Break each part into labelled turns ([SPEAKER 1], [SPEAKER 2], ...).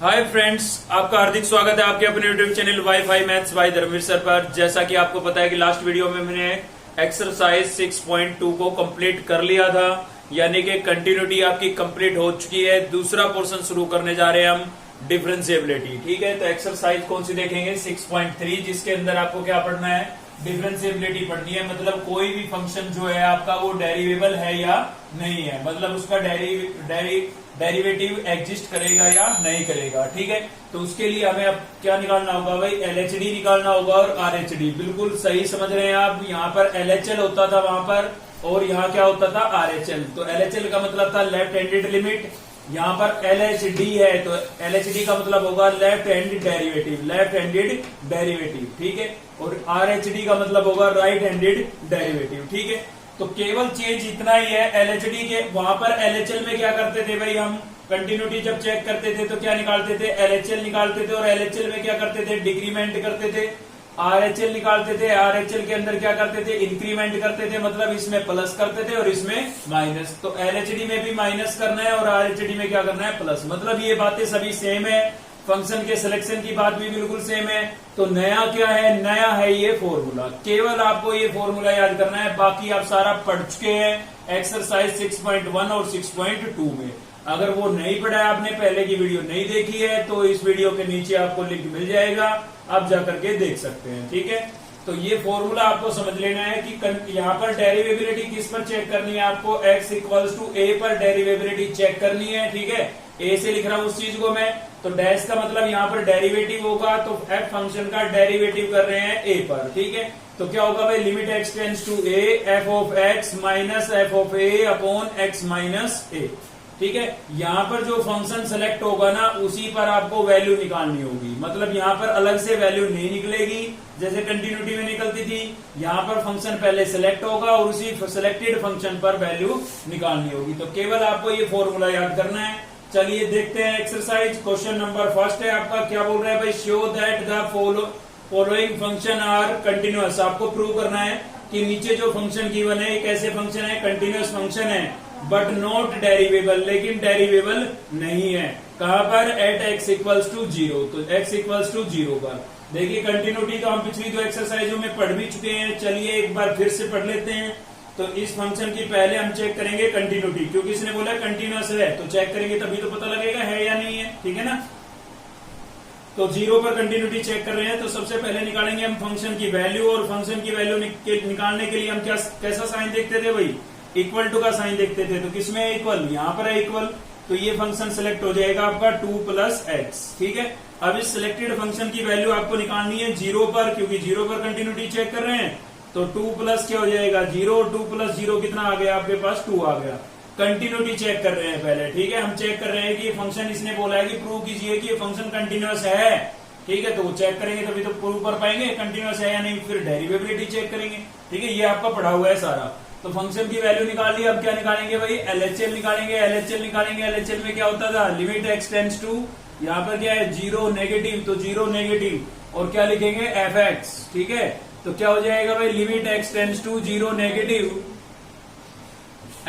[SPEAKER 1] Hi friends, आपका हार्दिक स्वागत है आपके अपने YouTube channel WiFi maths by Dharamvir sir पर। जैसा कि आपको पता है कि लास्ट वीडियो में मैंने एक्सरसाइज 6.2 को कंप्लीट कर लिया था, यानी कि कंटिन्यूटी आपकी कंप्लीट हो चुकी है। दूसरा पोर्शन शुरू करने जा रहे हैं हम, डिफरेंशिएबिलिटी। ठीक है, तो एक्सरसाइज कौन सी देखेंगे? 6.3, जिसके अंदर आपको क्या पढ़ना है? डिफरेंशिएबिलिटी पढ़नी है। मतलब कोई भी फंक्शन जो है आपका वो डेरिवेबल है या नहीं है, मतलब उसका डेरिवेटिव एग्जिस्ट करेगा या नहीं करेगा। ठीक है, तो उसके लिए हमें अब क्या निकालना होगा भाई? एलएचडी निकालना होगा और आरएचडी। बिल्कुल सही समझ रहे हैं आप। यहाँ पर एलएचएल होता था वहां पर, और यहाँ क्या होता था? आरएचएल। तो एलएचएल का मतलब था लेफ्ट हैंडेड लिमिट, यहाँ पर एलएचडी है तो एलएचडी का मतलब होगा left hand derivative, left handed derivative. ठीक है, और आरएचडी का मतलब होगा राइट हैंडेड डेरिवेटिव। ठीक है, तो केवल चेंज इतना ही है एलएचडी के। वहां पर एलएचएल में क्या करते थे भाई? हम कंटिन्यूटी जब चेक करते थे तो क्या निकालते थे? एलएचएल निकालते थे। और एलएचएल में क्या करते थे? डिक्रीमेंट करते थे। आरएचएल निकालते थे, आरएचएल के अंदर क्या करते थे? इंक्रीमेंट करते थे, मतलब इसमें प्लस करते थे और इसमें माइनस। तो एलएचडी में भी माइनस करना है और आरएचडी में क्या करना है? प्लस। मतलब ये बातें सभी सेम है। फंक्शन के सिलेक्शन की बात भी बिल्कुल सेम है। तो नया क्या है? नया है ये फॉर्मूला। केवल आपको ये फॉर्मूला याद करना है, बाकी आप सारा पढ़ चुके हैं एक्सरसाइज 6.1 और 6.2 में। अगर वो नहीं पढ़ा है आपने, पहले की वीडियो नहीं देखी है, तो इस वीडियो के नीचे आपको लिंक मिल जाएगा, आप जाकर के देख सकते हैं। ठीक है, तो ये फॉर्मूला आपको समझ लेना है कि यहाँ पर डेरिवेबिलिटी किस पर चेक करनी है आपको? x इक्वल्स टू a पर डेरिवेबिलिटी चेक करनी है। ठीक है, a से लिख रहा हूं उस चीज को मैं, तो डैश का मतलब यहाँ पर डेरिवेटिव होगा, तो f फंक्शन का डेरिवेटिव कर रहे हैं a पर। ठीक है, तो क्या होगा भाई? Limit x tends to a, f of x minus f of a upon x minus a। ठीक है, यहाँ पर जो फंक्शन सेलेक्ट होगा ना, उसी पर आपको वैल्यू निकालनी होगी। मतलब यहाँ पर अलग से वैल्यू नहीं निकलेगी जैसे कंटिन्यूटी में निकलती थी। यहाँ पर फंक्शन पहले सिलेक्ट होगा और उसी सिलेक्टेड फंक्शन पर वैल्यू निकालनी होगी। तो केवल आपको ये फॉर्मूला याद करना है। चलिए देखते हैं एक्सरसाइज। क्वेश्चन नंबर फर्स्ट है आपका, क्या बोल रहा है भाई? Show that the following function are continuous. आपको प्रूव करना है कि नीचे जो फंक्शन गिवन है एक ऐसे फंक्शन है, कंटिन्यूअस फंक्शन है, बट नॉट डेरिवेबल, लेकिन डेरिवेबल नहीं है। कहां पर? At x equals to 0। तो x इक्वल्स टू 0 पर। देखिए कंटिन्यूटी तो हम पिछली दो एक्सरसाइजों में पढ़ भी चुके हैं। चलिए एक बार फिर से पढ़ लेते हैं। तो इस फंक्शन की पहले हम चेक करेंगे कंटिन्यूटी, क्योंकि इसने बोला कंटिन्यूअस है, तो चेक करेंगे तभी तो पता लगेगा है या नहीं है। ठीक है ना, तो 0 पर कंटिन्यूटी चेक कर रहे हैं, तो सबसे पहले निकालेंगे हम फंक्शन की वैल्यू। और फंक्शन की वैल्यू निकालने के लिए हम कैसा साइन देखते थे भाई? इक्वल टू का साइन देखते थे। तो किसमें है इक्वल? यहाँ पर है इक्वल, तो ये फंक्शन सिलेक्ट हो जाएगा आपका 2 प्लस एक्स। ठीक है, अब इस सिलेक्टेड फंक्शन की वैल्यू आपको निकालनी है 0 पर, क्योंकि 0 पर कंटिन्यूटी चेक कर रहे हैं। तो 2 प्लस क्या हो जाएगा? 0। 2 प्लस 0 कितना आ गया आपके पास? 2 आ गया। कंटिन्यूटी चेक कर रहे हैं पहले। ठीक है, हम चेक कर रहे हैं कि ये फंक्शन, इसने बोला है कि प्रूव कीजिए कि ये फंक्शन कंटिन्यूअस है। ठीक है, तो वो चेक करेंगे तभी तो प्रूव कर पाएंगे कंटिन्यूअस है या नहीं। फिर डेरिवेबिलिटी चेक करेंगे। ठीक है, ये आपका पढ़ा हुआ है सारा। तो फंक्शन की वैल्यू निकाल ली। अब क्या निकालेंगे भाई? एलएचएल निकालेंगे। एलएचएल निकालेंगे, एलएचएल में क्या होता था? लिमिट x टेंड्स टू, यहाँ पर क्या है? 0 नेगेटिव, तो 0 नेगेटिव, और क्या लिखेंगे? F X. ठीक है, तो क्या हो जाएगा भाई? Limit x tends to 0 negative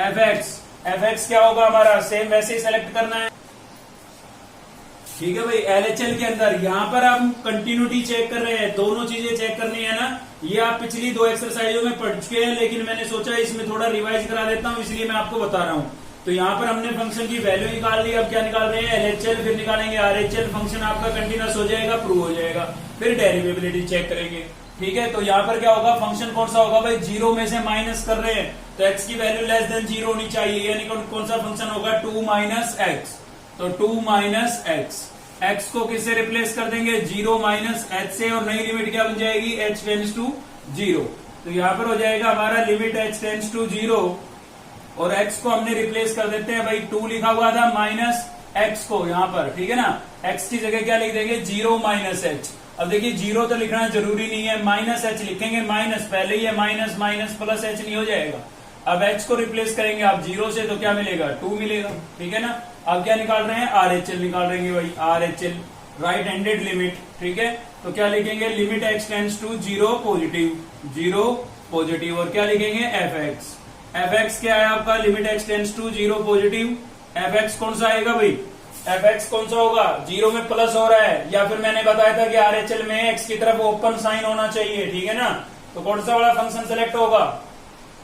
[SPEAKER 1] F X. F X क्या होगा हमारा? सेम वैसे ही सेलेक्ट करना है। ठीक है भाई, एलएचएल के अंदर यहाँ पर हम कंटिन्यूटी चेक कर रहे हैं, दोनों चीजें चेक करनी है ना। ये आप पिछली दो एक्सरसाइजों में पढ़ चुके हैं, लेकिन मैंने सोचा इसमें थोड़ा रिवाइज करा देता हूँ, इसलिए मैं आपको बता रहा हूँ। तो यहाँ पर हमने फंक्शन की वैल्यू निकाल ली। अब क्या निकाल रहे हैं? एलएचएल, फिर निकालेंगे आरएचएल। फंक्शन आपका कंटिन्यूअस हो जाएगा, प्रूव हो जाएगा। फिर डेरिवेबिलिटी चेक करेंगे। ठीक है, तो यहाँ पर क्या होगा? फंक्शन कौन सा होगा भाई? 0 में से माइनस कर रहे हैं, तो x की वैल्यू लेस देन 0 होनी चाहिए, यानी कौन सा फंक्शन होगा? 2 माइनस एक्स। तो 2 माइनस एक्स, x को किससे रिप्लेस कर देंगे? 0 माइनस h से, और नई लिमिट क्या बन जाएगी? h tends to 0। तो यहाँ पर हो जाएगा हमारा लिमिट h टेंड्स टू 0, और x को हमने रिप्लेस कर देते हैं भाई, 2 लिखा हुआ था माइनस x को यहाँ पर। ठीक है ना, x की जगह क्या लिख देंगे? 0 माइनस h। अब देखिए 0 तो लिखना जरूरी नहीं है, माइनस h लिखेंगे। माइनस पहले ही है, माइनस माइनस प्लस h नहीं हो जाएगा। अब h को रिप्लेस करेंगे आप 0 से, तो क्या मिलेगा? 2 मिलेगा। ठीक है ना, अब क्या निकाल रहे हैं? आरएचएल निकाल रहे हैं भाई, आरएचएल राइट हैंडेड लिमिट। ठीक है, तो क्या लिखेंगे? Limit x tends to 0 positive, 0 positive, और क्या लिखेंगे? F X. एफ एक्स क्या है आपका? Limit x tends to 0 positive. F X कौन सा आएगा भाई? एफ एक्स कौन सा होगा, जीरो में प्लस हो रहा है, या फिर मैंने बताया था कि आरएचएल में एक्स की तरफ ओपन साइन होना चाहिए, ठीक है ना। तो कौन सा वाला फंक्शन सेलेक्ट होगा,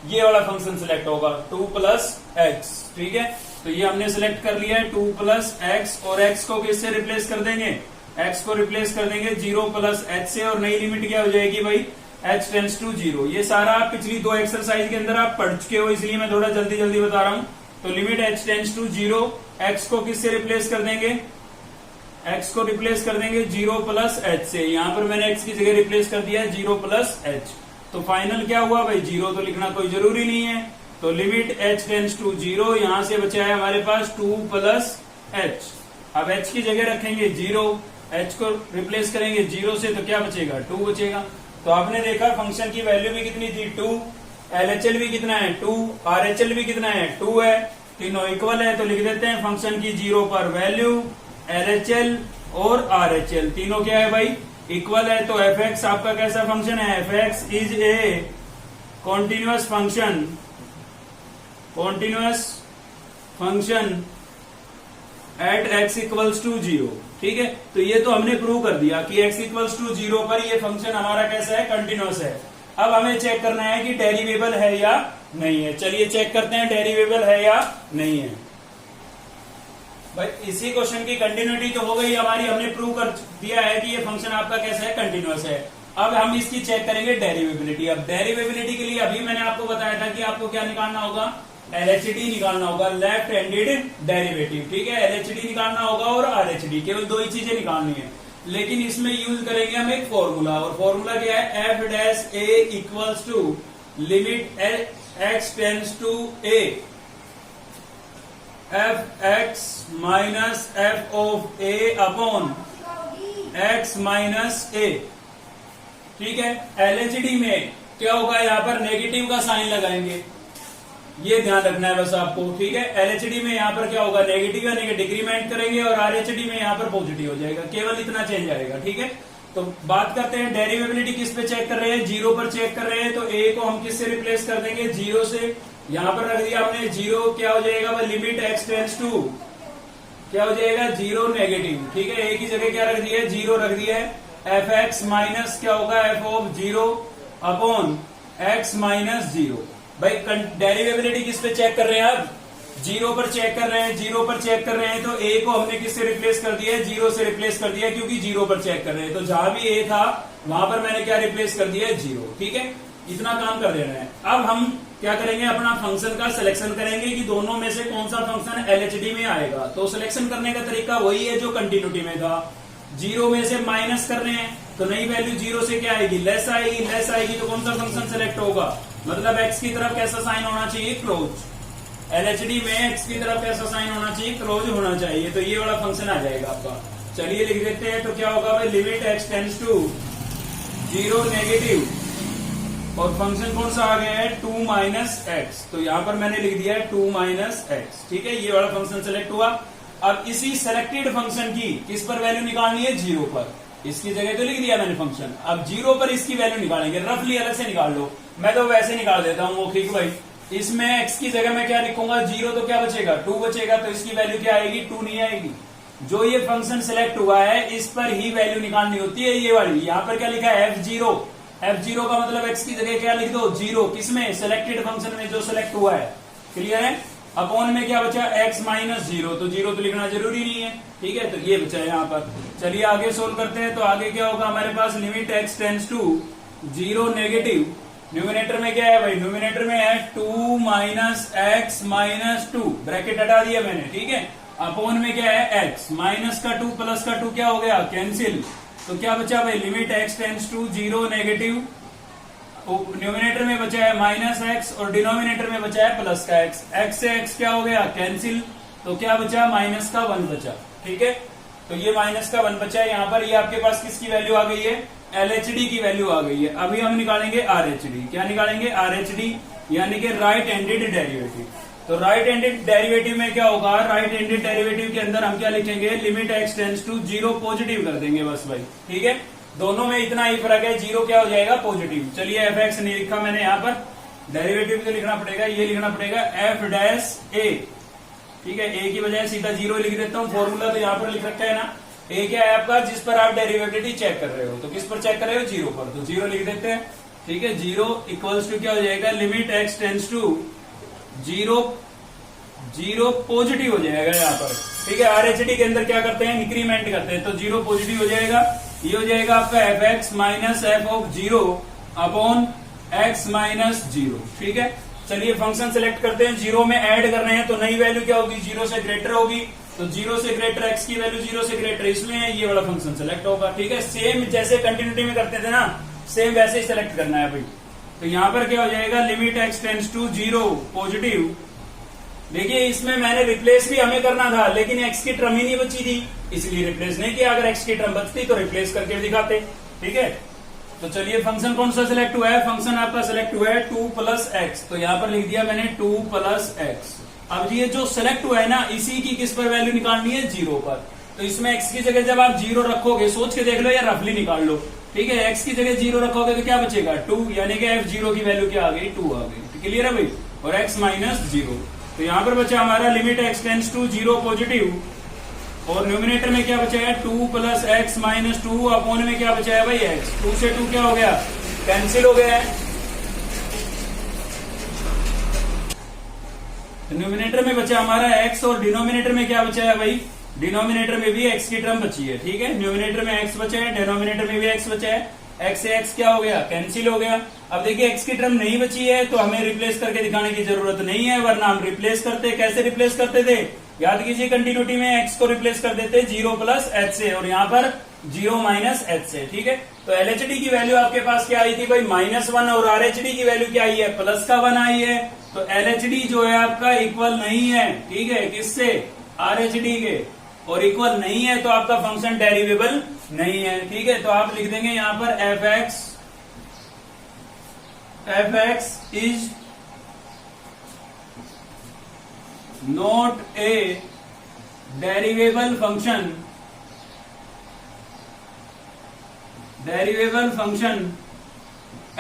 [SPEAKER 1] ये वाला फंक्शन सेलेक्ट होगा 2 प्लस एक्स, ठीक है। तो ये हमने सिलेक्ट कर लिया है 2 प्लस एक्स, और एक्स को किससे रिप्लेस कर देंगे, एक्स को रिप्लेस कर देंगे 0 प्लस एच से, और नई लिमिट क्या हो जाएगी भाई, h टेंड्स टू 0। ये सारा पिछली दो एक्सरसाइज के अंदर आप पढ़ चुके हो, इसलिए मैं थोड़ा जल्दी जल्दी बता रहा हूं। तो limit h tends to 0, x को किससे रिप्लेस कर देंगे, x को रिप्लेस कर देंगे 0 प्लस एच से। यहां पर मैंने x की जगह रिप्लेस कर दिया है 0 प्लस एच। तो फाइनल क्या हुआ भाई, 0 तो लिखना कोई जरूरी नहीं है। तो लिमिट h टेंड्स टू 0, यहां से बचा है हमारे पास 2 प्लस एच। अब h की जगह रखेंगे 0, h को रिप्लेस करेंगे 0 से, तो क्या बचेगा, 2 बचेगा। तो आपने देखा फंक्शन की वैल्यू भी कितनी थी 2, एलएचएल भी कितना है 2, आरएचएल भी कितना है 2 है, तीनों इक्वल है। तो लिख देते हैं फंक्शन की 0 पर वैल्यू, एलएचएल और आरएचएल तीनों क्या है भाई, इक्वल है। तो एफ एक्स आपका कैसा फंक्शन है, F X is a continuous function at X equals to 0, ठीक है। तो ये तो हमने प्रूव कर दिया कि x इक्वल्स टू 0 पर ये फंक्शन हमारा कैसा है, कंटिन्यूअस है। अब हमें चेक करना है कि डेरिवेबल है या नहीं है। चलिए चेक करते हैं डेरिवेबल है या नहीं है। भाई इसी क्वेश्चन की कंटिन्यूटी तो हो गई हमारी, हमने प्रूव कर दिया है कि ये फंक्शन आपका कैसा है, कंटिन्यूअस है। अब हम इसकी चेक करेंगे डेरिवेबिलिटी। अब डेरिवेबिलिटी के लिए अभी मैंने आपको बताया था कि आपको क्या निकालना होगा, LHD निकालना होगा, लेफ्ट हैंडेड डेरिवेटिव, ठीक है। LHD निकालना होगा और RHD, केवल दो ही चीजें निकालनी है। लेकिन इसमें यूज करेंगे हम एक फॉर्मूला, और फॉर्मूला क्या है, F dash A equals to limit X tends to A F X minus F of A upon X minus A, ठीक है। LHD में क्या होगा, यहां पर नेगेटिव का साइन लगाएंगे, ये ध्यान रखना है बस आपको, ठीक है। LHD में यहाँ पर क्या होगा, नेगेटिव यानी कि डिक्रीमेंट करेंगे, और RHD में यहाँ पर पॉजिटिव हो जाएगा, केवल इतना चेंज आएगा, ठीक है। तो बात करते हैं डेरिवेबिलिटी किस पे चेक कर रहे हैं, 0 पर चेक कर रहे हैं। तो a को हम किससे रिप्लेस कर देंगे, 0 से। यहाँ पर रख दिया हमने 0, क्या हो जाएगा भाई, लिमिट x टेंड्स टू क्या हो जाएगा, 0 नेगेटिव, ठीक है। a की जगह क्या रख दिया है, 0 रख दिया है। एफ एक्स माइनस क्या होगा, F of 0 upon X minus 0। भाई डेरिवेबिलिटी किस पे चेक कर रहे हैं, अब 0 पर चेक कर रहे हैं। 0 पर चेक कर रहे हैं तो a को हमने किससे रिप्लेस कर दिया है, 0 से रिप्लेस कर दिया, क्योंकि 0 पर चेक कर रहे हैं। तो जहां भी a था वहां पर मैंने क्या रिप्लेस कर दिया है, 0, ठीक है। इतना काम कर देना है। अब हम क्या करेंगे, अपना फंक्शन का सिलेक्शन करेंगे कि दोनों में से कौन सा फंक्शन LHD में आएगा। तो सिलेक्शन करने का तरीका वही है जो कंटिन्यूटी में था, 0 में से माइनस कर रहे हैं, तो नई वैल्यू 0 से क्या आएगी, लेस आएगी। लेस आएगी तो कौन सा फंक्शन सेलेक्ट होगा, मतलब x की तरफ कैसा साइन होना चाहिए, क्लोज। LHD में x की तरफ कैसा साइन होना चाहिए, क्लोज होना चाहिए। तो ये वाला फंक्शन आ जाएगा आपका। चलिए लिख देते हैं। तो क्या होगा भाई, limit x tends to 0 negative, और फंक्शन कौन सा आ गया है, 2 माइनस एक्स। तो यहां पर मैंने लिख दिया है 2 माइनस एक्स, ठीक है। ये वाला फंक्शन सेलेक्ट हुआ। अब इसी सेलेक्टेड फंक्शन की किस पर वैल्यू निकालनी है, 0 पर। इसकी जगह तो लिख दिया मैंने फंक्शन, अब 0 पर इसकी वैल्यू निकालेंगे। रफली अलग से निकाल लो, मैं तो वैसे निकाल देता हूँ वो, ठीक भाई। इसमें x की जगह मैं क्या लिखूंगा, 0, तो क्या बचेगा, 2 बचेगा। तो इसकी वैल्यू क्या आएगी, 2 नहीं आएगी। जो ये फंक्शन सिलेक्ट हुआ है इस पर ही वैल्यू निकालनी होती है, ये वाली। यहाँ पर क्या लिखा है, f0। f0 का मतलब x की जगह क्या लिख दो, 0। किसमें, सिलेक्टेड फंक्शन में जो सिलेक्ट हुआ है, क्लियर है। अपॉन में क्या बचा, x माइनस 0, तो 0 तो लिखना जरूरी नहीं है, ठीक है। तो ये बचा है यहाँ पर। चलिए आगे सोल्व करते हैं। तो आगे क्या होगा हमारे पास, limit x tends to 0 negative. Numerator में क्या है भाई, न्यूमिनेटर में है 2 माइनस एक्स माइनस 2, ब्रैकेट हटा दिया मैंने, ठीक है। अपॉन में क्या है, x माइनस का 2 प्लस का 2 क्या हो गया, कैंसिल। तो क्या बचा भाई, limit x tends to 0 negative. Numerator में बचा है माइनस एक्स, और डिनोमिनेटर में बचा है प्लस का एक्स। एक्स से एक्स क्या हो गया, कैंसिल। तो क्या बचा, माइनस का 1 बचा, ठीक है। तो ये माइनस का 1 बचा है यहाँ पर। ये आपके पास किसकी वैल्यू आ गई है, LHD की वैल्यू आ गई है। अभी हम निकालेंगे RHD। क्या निकालेंगे, RHD, यानी कि राइट हैंडेड डेरिवेटिव। तो राइट हैंडेड डेरिवेटिव में क्या होगा, राइट हैंडेड डेरिवेटिव के अंदर हम क्या लिखेंगे, limit x tends to 0 positive कर देंगे बस भाई, ठीक है। दोनों में इतना ही फर्क है, 0 क्या हो जाएगा, पॉजिटिव। चलिए एफ एक्स नहीं लिखा मैंने यहाँ पर, डेरिवेटिव तो लिखना पड़ेगा, ये लिखना पड़ेगा f डैश a ठीक है, ए की बजाय सीधा 0 लिख देता हूँ, फॉर्मूला तो यहाँ पर लिख रखा है ना। ए क्या है आपका, जिस पर आप डेरिवेबिलिटी चेक कर रहे हो, तो किस पर चेक कर रहे हो, 0 पर, तो 0 लिख देते हैं। ठीक है, 0 इक्वल्स टू क्या हो जाएगा, limit x tends to 0, 0 positive हो जाएगा यहाँ पर। ठीक है, RHD के अंदर क्या करते हैं, इंक्रीमेंट करते हैं, तो 0 पॉजिटिव हो जाएगा। ये हो जाएगा आपका fx minus F of 0 upon x minus 0। ठीक है, चलिए फंक्शन सेलेक्ट करते हैं, 0 में ऐड करने हैं, तो नई वैल्यू क्या होगी, 0 से ग्रेटर होगी, तो 0 से ग्रेटर x की वैल्यू 0 से ग्रेटर, इसमें ये वाला फंक्शन सेलेक्ट होगा। ठीक है, सेम जैसे कंटिन्यूटी में करते थे ना, सेम वैसे ही सेलेक्ट करना है भाई। तो यहाँ पर क्या हो जाएगा, limit x tends to 0 positive. देखिए इसमें मैंने रिप्लेस भी हमें करना था, लेकिन x की टर्म ही नहीं बची थी, इसलिए रिप्लेस नहीं किया। अगर x की टर्म बचती तो रिप्लेस करके दिखाते। ठीक है, तो चलिए फंक्शन कौन सा सिलेक्ट हुआ है, फंक्शन आपका सिलेक्ट हुआ है 2 प्लस एक्स, तो यहाँ पर लिख दिया मैंने 2 प्लस एक्स। अब ये जो सिलेक्ट हुआ है ना, इसी की किस पर वैल्यू निकालनी है, 0 पर। तो इसमें x की जगह जब आप 0 रखोगे, सोच के देख लो या रफली निकाल लो। ठीक है, x की जगह 0 रखोगे तो क्या बचेगा, 2, यानी कि f0 की वैल्यू क्या आ गई, 2 आ गई। क्लियर है भाई, और x माइनस 0। तो यहाँ पर बचा हमारा limit x tends to 0 positive, और न्यूमिनेटर में क्या बचा है, 2 प्लस एक्स माइनस 2, अपॉन में क्या बचा है भाई x, 2 से 2 क्या हो गया, कैंसिल हो गया है। न्यूमिनेटर में बचा हमारा x, और डिनोमिनेटर में क्या बचा है भाई, डिनोमिनेटर में भी x की टर्म बची है। ठीक है, न्यूमिनेटर में x बचा है, डिनोमिनेटर में भी x बचा है, x से x क्या हो गया, कैंसिल हो गया। अब देखिए x की टर्म नहीं बची है, तो हमें रिप्लेस करके दिखाने की जरूरत नहीं है, वरना हम रिप्लेस करते, कैसे रिप्लेस करते थे, याद कीजिए कंटिन्यूटी में x को रिप्लेस कर देते 0 प्लस h से, और यहाँ पर 0 माइनस h से। ठीक है, तो LHD की वैल्यू आपके पास क्या आई थी भाई, -1, और RHD की वैल्यू क्या आई है, +1 आई है। तो LHD जो है आपका इक्वल नहीं है, ठीक है, किससे, RHD के, और इक्वल नहीं है तो आपका फंक्शन डेरिवेबल नहीं है। ठीक है, तो आप लिख देंगे यहाँ पर fx is not a derivable function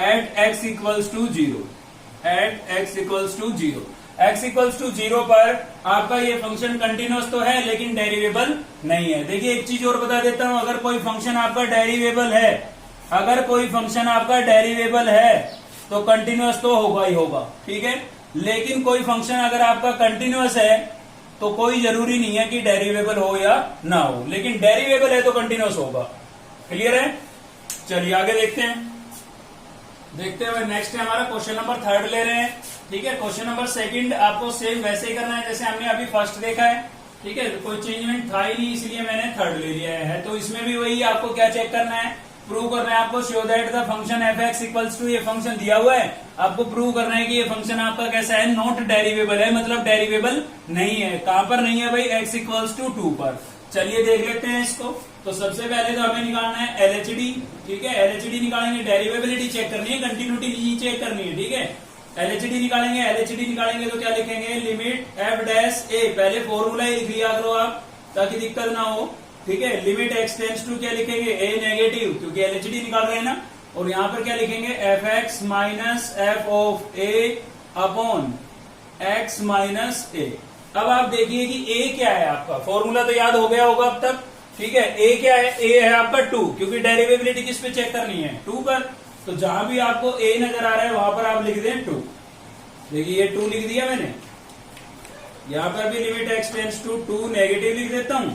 [SPEAKER 1] at x equals to 0, at x equals to 0। x equals to 0 पर आपका ये फंक्शन कंटिन्यूअस तो है, लेकिन डेरिवेबल नहीं है। देखिए एक चीज और बता देता हूं, अगर कोई फंक्शन आपका डेरिवेबल है, अगर कोई फंक्शन आपका डेरिवेबल है तो कंटिन्यूअस तो होगा ही होगा। ठीक है, लेकिन कोई फंक्शन अगर आपका कंटिन्यूअस है तो कोई जरूरी नहीं है कि डेरिवेबल हो या ना हो, लेकिन डेरिवेबल है तो कंटिन्यूअस होगा। क्लियर है, चलिए आगे देखते हैं। देखते हुए नेक्स्ट है हमारा क्वेश्चन नंबर 3 ले रहे हैं। ठीक है, क्वेश्चन नंबर 2 आपको सेम वैसे ही करना है जैसे हमने अभी फर्स्ट देखा है। ठीक है, कोई चेंजमेंट था ही नहीं, इसलिए मैंने 3 ले लिया है। तो इसमें भी वही आपको क्या चेक करना है, प्रूव करना है आपको, show that the function fx equals to, ये फंक्शन दिया हुआ है, आपको प्रूव करना है कि ये फंक्शन आपका कैसा है, नॉट डेरिवेबल है, मतलब डेरिवेबल नहीं है। कहां पर नहीं है भाई, x इक्वल्स टू 2 पर। चलिए देख लेते हैं इसको। तो सबसे पहले तो हमें निकालना है LHD। ठीक है, LHD निकालेंगे, डेरिवेबिलिटी चेक करनी है, कंटिन्यूटी नहीं चेक करनी है। ठीक है, LHD निकालेंगे, LHD निकालेंगे तो क्या लिखेंगे, लिमिट f डैश a, पहले फॉर्मूला ही लिख लिया करो आप ताकि दिक्कत ना हो। ठीक है, लिमिट x टेंस टू क्या लिखेंगे, a नेगेटिव, क्योंकि LHD निकाल रहे हैं ना, और यहाँ पर क्या लिखेंगे, fx minus F of a upon x minus a। अब आप देखिए कि a क्या है आपका, फॉर्मूला तो याद हो गया होगा अब तक। ठीक है, a क्या है, a है आपका 2, क्योंकि डेरिवेबिलिटी किस पे चेक करनी है, 2 पर। तो जहां भी आपको a नजर आ रहा है वहां पर आप लिख दें 2। देखिए ये 2 लिख दिया मैंने, यहां पर भी limit x tends to 2 negative लिख देता हूं,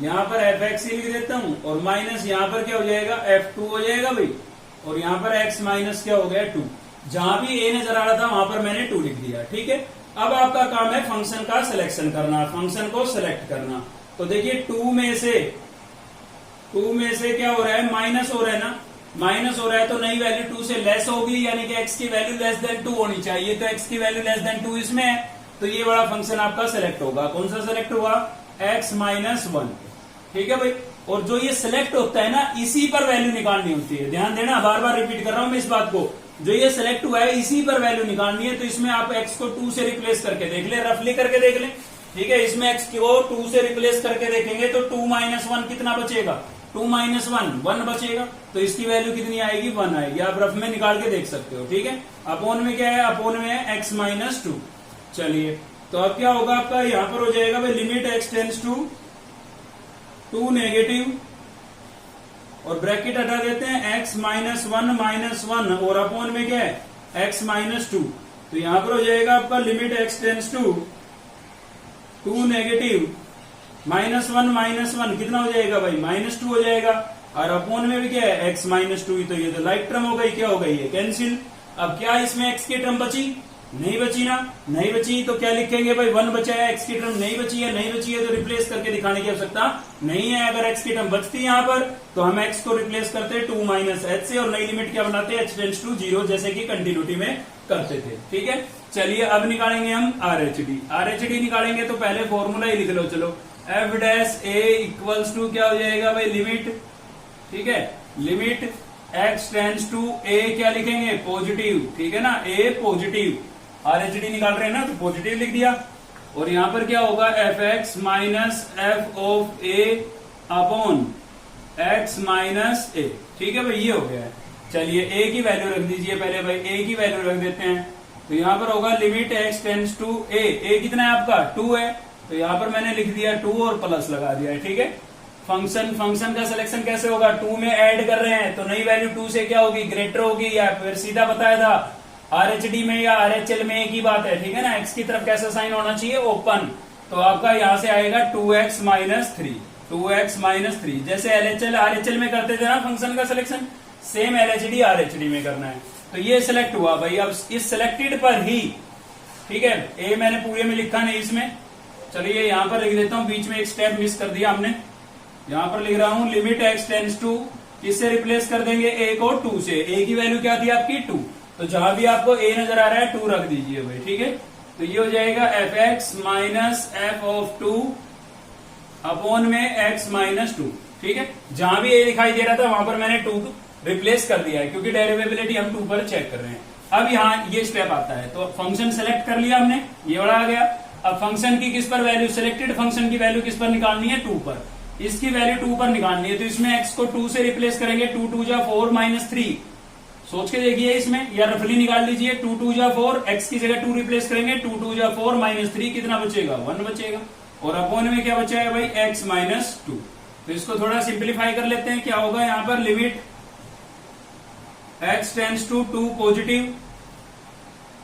[SPEAKER 1] यहां पर fx ही लिख देता हूं, और माइनस यहां पर क्या हो जाएगा, f2 हो जाएगा भाई, और यहां पर x माइनस क्या हो गया 2। जहां भी a नजर आ रहा था वहां पर मैंने 2 लिख दिया। ठीक है, अब आपका काम है फंक्शन का सिलेक्शन करना, फंक्शन को सिलेक्ट करना। तो देखिए 2 में से क्या हो रहा है, माइनस हो रहा है ना, माइनस हो रहा है तो नई वैल्यू 2 से लेस होगी, यानी कि x की वैल्यू लेस देन 2 होनी चाहिए। तो x की वैल्यू लेस देन 2 इसमें है, तो ये वाला फंक्शन आपका सिलेक्ट होगा। कौन सा सिलेक्ट हुआ, x माइनस 1। ठीक है भाई, और जो ये सिलेक्ट होता है ना, इसी पर वैल्यू निकालनी होती है। ध्यान देना, बार बार रिपीट कर रहा हूं मैं इस बात को, जो ये सिलेक्ट हुआ है इसी पर वैल्यू निकालनी है। तो इसमें आप x को 2 से रिप्लेस करके देख ले, रफली करके देख ले। ठीक है, इसमें x को 2 से रिप्लेस करके देखेंगे तो 2 माइनस 1 कितना बचेगा, 2 माइनस 1 बचेगा। तो इसकी वैल्यू कितनी आएगी, 1 आएगी। आप रफ में निकाल के देख सकते हो। ठीक है, अपोन में क्या है, अपोन में है x माइनस 2। चलिए तो अब क्या होगा आपका, यहां पर हो जाएगा भाई limit x tends to 2 negative, और ब्रैकेट हटा देते हैं x -1 और अपॉन में क्या है x -2। तो यहां पर हो जाएगा आपका limit x tends to 2 negative -1 कितना हो जाएगा भाई -2 हो जाएगा, और अपॉन में भी क्या है x -2। तो ये तो लाइक टर्म हो गई, क्या हो गई है कैंसिल। अब क्या इसमें x की टर्म बची, नहीं बची ना, नहीं बची तो क्या लिखेंगे भाई 1 बचा है, x की टर्म नहीं बची है, नहीं बची है तो रिप्लेस करके दिखाने की आवश्यकता नहीं है। अगर x की टर्म बचती है यहाँ पर तो हम x को रिप्लेस करते 2 - h से, और नई लिमिट क्या बनाते h टेंड्स टू 0 जैसे कि कंटिन्यूटी में करते थे। ठीक है, चलिए अब निकालेंगे हम RHD निकालेंगे तो पहले फॉर्मूला ही लिख लो, चलो f dash a equals to क्या हो जाएगा भाई लिमिट, ठीक है, limit x tends to a क्या लिखेंगे पॉजिटिव, ठीक है ना, a पॉजिटिव, RHD निकाल रहे हैं ना तो पॉजिटिव लिख दिया, और यहां पर क्या होगा fx minus f of a upon x minus a। ठीक है भाई, ये हो गया है। चलिए a की वैल्यू रख दीजिए पहले भाई, a की वैल्यू रख देते हैं, तो यहां पर होगा limit x tends to a कितना है आपका 2 है, तो यहां पर मैंने लिख दिया 2 और प्लस लगा दिया है। ठीक है, फंक्शन का सिलेक्शन कैसे होगा, 2 में ऐड कर रहे हैं तो नई वैल्यू 2 से क्या होगी ग्रेटर होगी, या फिर सीधा बताया था RHD में या RHL में एक ही बात है। ठीक है ना, x की तरफ कैसा साइन होना चाहिए ओपन, तो आपका यहां से आएगा 2x माइनस 3, जैसे LHL RHL में करते थे ना फंक्शन का सिलेक्शन, सेम LHD RHD में करना है। तो ये सिलेक्ट हुआ भाई, अब इस सिलेक्टेड पर ही, ठीक है, ए मैंने पूरे में लिखा नहीं इसमें, चलिए यहां पर लिख देता हूं, बीच में एक स्टेप मिस कर दिया हमने, यहां पर लिख रहा हूं लिमिट x टेंड्स टू, किससे रिप्लेस कर देंगे a को 2 से, a की वैल्यू क्या थी आपकी 2, तो जहां भी आपको a नजर आ रहा है 2 रख दीजिए भाई। ठीक है, तो ये हो जाएगा fx minus f of 2 upon में x माइनस 2। ठीक है, जहां भी a दिखाई दे रहा था वहां पर मैंने 2 रिप्लेस कर दिया है, क्योंकि डेरिवेबिलिटी हम 2 पर चेक कर रहे हैं। अब यहाँ ये स्टेप आता है, तो फंक्शन सेलेक्ट कर लिया हमने, ये बड़ा आ गया। अब फंक्शन की किस पर वैल्यू, सिलेक्टेड फंक्शन की वैल्यू किस पर निकालनी है 2 पर, इसकी वैल्यू 2 पर निकालनी है, तो इसमें x को 2 से रिप्लेस करेंगे, 2 2 जा 4 माइनस 3, सोच के देखिए इसमें, या रफली निकाल लीजिए, 2 2 जा 4, x की जगह 2 रिप्लेस करेंगे, 2 2 जा 4 माइनस 3 कितना बचेगा 1 बचेगा, और अपॉन में क्या बचा है भाई x माइनस 2। तो इसको थोड़ा सिंप्लीफाई कर लेते हैं, क्या होगा यहाँ पर limit x tends to 2 positive,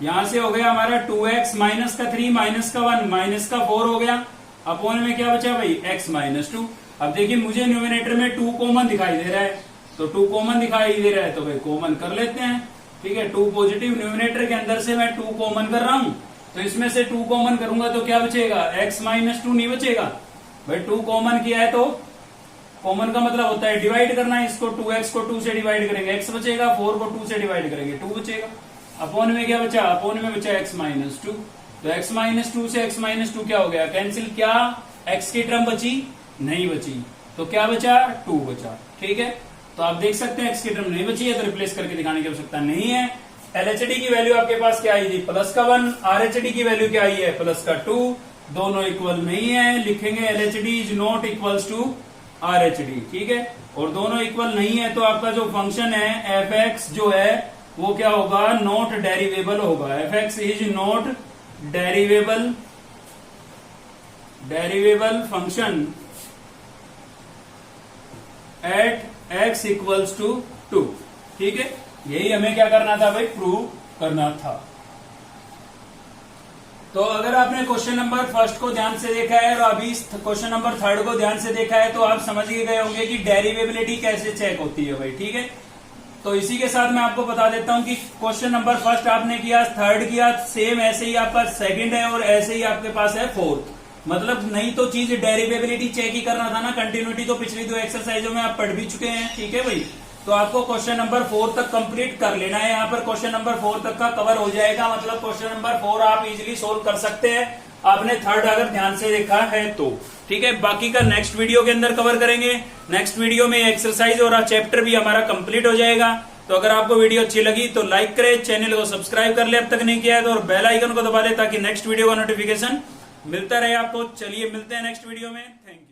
[SPEAKER 1] यहां से हो गया हमारा 2x माइनस का 3 माइनस का 1 माइनस का 4 हो गया, अपॉन में क्या बचा भाई x माइनस 2। अब देखिए मुझे न्यूमिनेटर में 2 कॉमन दिखाई दे रहा है, तो 2 कॉमन दिखाई दे रहा है तो भाई कॉमन कर लेते हैं। ठीक है, 2 पॉजिटिव, न्यूमिनेटर के अंदर से मैं 2 कॉमन कर रहा हूं, तो इसमें से 2 कॉमन करूंगा तो क्या बचेगा x माइनस 2 नहीं बचेगा भाई, 2 कॉमन किया है तो कॉमन का मतलब होता है डिवाइड करना है, इसको 2x को 2 से डिवाइड करेंगे x बचेगा, 4 को 2 से डिवाइड करेंगे 2 बचेगा, अपॉन में क्या बचा, अपॉन में बचा x माइनस 2, तो x माइनस 2 से x माइनस 2 क्या हो गया कैंसिल, क्या x की टर्म बची नहीं बची, तो क्या बचा 2 बचा। ठीक है, तो आप देख सकते हैं x की टर्म नहीं बची है तो रिप्लेस करके दिखाने की आवश्यकता नहीं है। LHD की वैल्यू आपके पास क्या आई थी प्लस का 1, RHD की वैल्यू क्या आई है प्लस का 2, दोनों इक्वल नहीं है, लिखेंगे LHD is not equals to RHD। ठीक है, और दोनों इक्वल नहीं है तो आपका जो फंक्शन है fx जो है वो क्या होगा नॉट डेरिवेबल होगा, fx is not derivable function at x equals to 2। ठीक है, यही हमें क्या करना था भाई प्रूव करना था। तो अगर आपने क्वेश्चन नंबर फर्स्ट को ध्यान से देखा है और अभी क्वेश्चन नंबर थर्ड को ध्यान से देखा है तो आप समझ गए होंगे कि डेरिवेबिलिटी कैसे चेक होती है भाई। ठीक है, तो इसी के साथ मैं आपको बता देता हूं कि क्वेश्चन नंबर फर्स्ट आपने किया, थर्ड किया, सेम ऐसे ही आपका सेकंड है और ऐसे ही आपके पास है फोर्थ। मतलब नहीं तो चीज डेरिवेबिलिटी चेक ही करना था ना, कंटिन्यूटी तो पिछली 2 एक्सरसाइजों में आप पढ़ भी चुके हैं। ठीक है भाई, तो आपको क्वेश्चन नंबर 4 तक कंप्लीट कर लेना है, यहाँ पर क्वेश्चन नंबर 4 तक का कवर हो जाएगा, मतलब क्वेश्चन नंबर 4 आप इजीली सोल्व कर सकते हैं, आपने थर्ड अगर ध्यान से देखा है तो। ठीक है, बाकी का नेक्स्ट वीडियो के अंदर कवर करेंगे, नेक्स्ट वीडियो में एक्सरसाइज और चैप्टर भी हमारा कंप्लीट हो जाएगा। तो अगर आपको वीडियो अच्छी लगी तो लाइक करें, चैनल को सब्सक्राइब कर ले अब तक नहीं किया है तो, और बेल आइकन को दबा ले ताकि नेक्स्ट वीडियो का नोटिफिकेशन मिलता रहे आपको। चलिए मिलते हैं नेक्स्ट वीडियो में, थैंक यू।